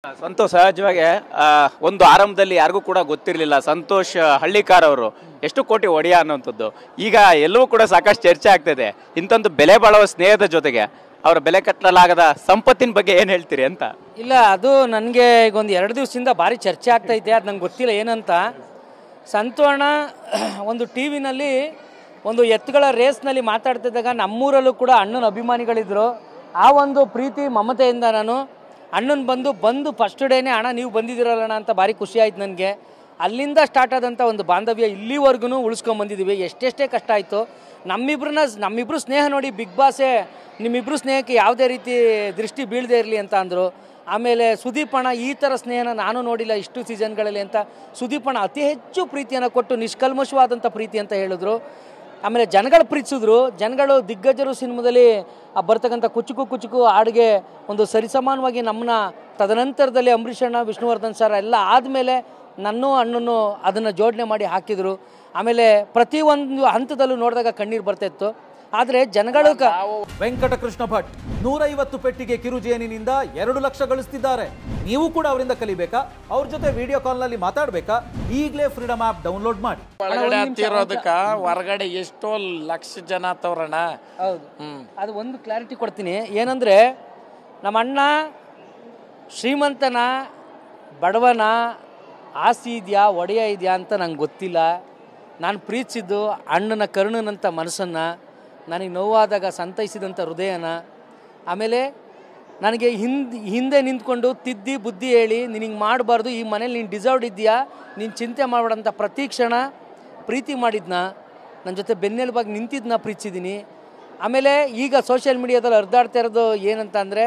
ಸಂತೋಷ್ ಸಹಜವಾಗಿ ಒಂದು ಆರಂಭದಲ್ಲಿ ಯಾರಿಗೂ ಕೂಡ ಗೊತ್ತಿರಲಿಲ್ಲ ಸಂತೋಷ್ ಹಳ್ಳಿಕಾರ್ ಅವರು ಎಷ್ಟು ಕೋಟಿ ಒಡೆಯ ಅನ್ನೋಂಥದ್ದು. ಈಗ ಎಲ್ಲವೂ ಕೂಡ ಸಾಕಷ್ಟು ಚರ್ಚೆ ಆಗ್ತಿದೆ. ಇಂಥದ್ದು ಬೆಲೆ ಬಾಳುವ ಸ್ನೇಹದ ಜೊತೆಗೆ ಅವರ ಬೆಲೆ ಕಟ್ಟಲಾಗದ ಸಂಪತ್ತಿನ ಬಗ್ಗೆ ಏನು ಹೇಳ್ತೀರಿ ಅಂತ? ಇಲ್ಲ, ಅದು ನನಗೆ ಈಗ ಒಂದು 2 ದಿವಸದಿಂದ ಭಾರಿ ಚರ್ಚೆ ಆಗ್ತೈತೆ. ಅದು ನಂಗೆ ಗೊತ್ತಿಲ್ಲ ಏನಂತ. ಸಂತೋಣ ಒಂದು ಟಿ ವಿನಲ್ಲಿ ಒಂದು ಎತ್ತುಗಳ ರೇಸ್ನಲ್ಲಿ ಮಾತಾಡ್ತಿದ್ದಾಗ ನಮ್ಮೂರಲ್ಲೂ ಕೂಡ ಅಣ್ಣನ ಅಭಿಮಾನಿಗಳಿದ್ರು. ಆ ಒಂದು ಪ್ರೀತಿ ಮಮತೆಯಿಂದ ನಾನು ಅಣ್ಣನ ಬಂದು ಫಸ್ಟ್ ಡೇನೇ ಅಣ್ಣ ನೀವು ಬಂದಿದ್ದೀರಲ್ಲಣ್ಣ ಅಂತ ಭಾರಿ ಖುಷಿ ಆಯ್ತು ನನಗೆ. ಅಲ್ಲಿಂದ ಸ್ಟಾರ್ಟ್ ಆದಂಥ ಒಂದು ಬಾಂಧವ್ಯ ಇಲ್ಲಿವರೆಗೂ ಉಳಿಸ್ಕೊಂಬಂದಿದ್ದೀವಿ. ಎಷ್ಟೆಷ್ಟೇ ಕಷ್ಟ ಆಯಿತು ನಮ್ಮಿಬ್ಬರು ಸ್ನೇಹ ನೋಡಿ ಬಿಗ್ ಬಾಸೇ ನಿಮ್ಮಿಬ್ಬರು ಸ್ನೇಹಕ್ಕೆ ಯಾವುದೇ ರೀತಿ ದೃಷ್ಟಿ ಬೀಳದೇ ಇರಲಿ ಅಂತ ಅಂದರು. ಆಮೇಲೆ ಸುದೀಪಣ್ಣ ಈ ಥರ ಸ್ನೇಹನ ನಾನು ನೋಡಿಲ್ಲ ಇಷ್ಟು ಸೀಸನ್ಗಳಲ್ಲಿ ಅಂತ ಸುದೀಪಣ್ಣ ಅತಿ ಹೆಚ್ಚು ಪ್ರೀತಿಯನ್ನು ಕೊಟ್ಟು ನಿಷ್ಕಲ್ಮಶವಾದಂಥ ಪ್ರೀತಿ ಅಂತ ಹೇಳಿದ್ರು. ಆಮೇಲೆ ಜನಗಳು ಪ್ರೀತಿಸಿದ್ರು. ಜನಗಳು ದಿಗ್ಗಜರು ಸಿನಿಮಾದಲ್ಲಿ ಬರ್ತಕ್ಕಂಥ ಕುಚುಕು ಹಾಡಿಗೆ ಒಂದು ಸರಿಸಮಾನವಾಗಿ ನಮ್ಮನ್ನ ತದನಂತರದಲ್ಲಿ ಅಂಬರೀಷ್ ಅಣ್ಣ, ವಿಷ್ಣುವರ್ಧನ್ ಸರ್ ಎಲ್ಲ ಆದಮೇಲೆ ನನ್ನೂ ಅಣ್ಣನೂ ಅದನ್ನು ಜೋಡಣೆ ಮಾಡಿ ಹಾಕಿದರು. ಆಮೇಲೆ ಪ್ರತಿಯೊಂದು ಹಂತದಲ್ಲೂ ನೋಡಿದಾಗ ಕಣ್ಣೀರು ಬರ್ತಾಯಿತ್ತು. ಆದರೆ ಜನಗಳು ವೆಂಕಟಕೃಷ್ಣ ಭಟ್ 150 ಪೆಟ್ಟಿಗೆ ಕಿರುಜೇನಿನಿಂದ 2 ಲಕ್ಷ ಗಳಿಸ್ತಿದ್ದಾರೆ. ನೀವು ಕೂಡ ಅವರಿಂದ ಕಲಿಬೇಕಾ? ಅವ್ರ ಜೊತೆ ವಿಡಿಯೋ ಕಾಲ್ ನಲ್ಲಿ ಮಾತಾಡ್ಬೇಕಾ? ಈಗಲೇ ಫ್ರೀಡಮ್ ಆಪ್ ಡೌನ್ಲೋಡ್ ಮಾಡಿ. ಒಳಗಡೆ ಹತ್ತಿರೋದಕ್ಕ ಹೊರಗಡೆ ಎಷ್ಟೋ ಲಕ್ಷ ಜನ ತವ್ರಣ್ಣ. ಹೌದು, ಅದು ಒಂದು ಕ್ಲಾರಿಟಿ ಕೊಡ್ತೀನಿ. ಏನಂದ್ರೆ ನಮ್ಮ ಅಣ್ಣ ಶ್ರೀಮಂತನ ಬಡವನ ಆಸ್ತಿ ಇದೆಯಾ ಒಡೆಯ ಇದೆಯಾ ಅಂತ ನಂಗೆ ಗೊತ್ತಿಲ್ಲ. ನಾನು ಪ್ರೀತಿಸಿದ್ದು ಅಣ್ಣನ ಕರುಣನಂಥ ಮನಸ್ಸನ್ನು, ನನಗೆ ನೋವಾದಾಗ ಸಂತೈಸಿದಂಥ ಹೃದಯನ, ಆಮೇಲೆ ನನಗೆ ಹಿಂದೆ ನಿಂತ್ಕೊಂಡು ತಿದ್ದಿ ಬುದ್ಧಿ ಹೇಳಿ ನಿನಗೆ ಮಾಡಬಾರ್ದು, ಈ ಮನೇಲಿ ನೀನು ಡಿಸರ್ವ್ಡ್ ಇದೆಯಾ, ನೀನು ಚಿಂತೆ ಮಾಡಬೇಡಂತ ಪ್ರತಿ ಕ್ಷಣ ಪ್ರೀತಿ ಮಾಡಿದ್ನ, ನನ್ನ ಜೊತೆ ಬೆನ್ನೆಲುಬಾಗಿ ನಿಂತಿದ್ದನ್ನ ಪ್ರೀತಿಸಿದ್ದೀನಿ. ಆಮೇಲೆ ಈಗ ಸೋಷಿಯಲ್ ಮೀಡಿಯಾದಲ್ಲಿ ಹರಿದಾಡ್ತಾ ಇರೋದು ಏನಂತ ಅಂದರೆ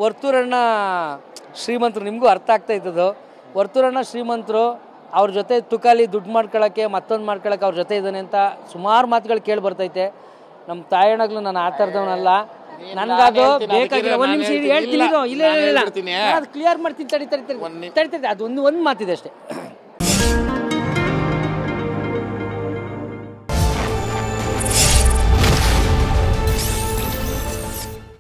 ವರ್ತೂರಣ್ಣ ಶ್ರೀಮಂತರು, ನಿಮಗೂ ಅರ್ಥ ಆಗ್ತಾ ಇದ್ದದು. ವರ್ತೂರಣ್ಣ ಶ್ರೀಮಂತರು, ಅವ್ರ ಜೊತೆ ತುಕಾಲಿ ದುಡ್ಡು ಮಾಡ್ಕೊಳ್ಳೋಕ್ಕೆ ಮತ್ತೊಂದು ಮಾಡ್ಕೊಳ್ಳೋಕೆ ಅವ್ರ ಜೊತೆ ಇದ್ದಾನೆ ಅಂತ ಸುಮಾರು ಮಾತುಗಳು ಕೇಳಿ ಬರ್ತೈತೆ. ನಮ್ಮ ತಾಯಣ್ಣಗಳು ನಾನು ಆ ಥರದವನಲ್ಲ. ನನಗದು ಬೇಕಾಗಿಲ್ಲ. ಒಂದು ನಿಮಿಷ ಹೇಳ್ತೀನಿ, ಇಲ್ಲ ಅದು ಕ್ಲಿಯರ್ ಮಾಡ್ತೀನಿ. ತಡಿ, ಅದು ಒಂದು ಮಾತಿದೆ ಅಷ್ಟೇ.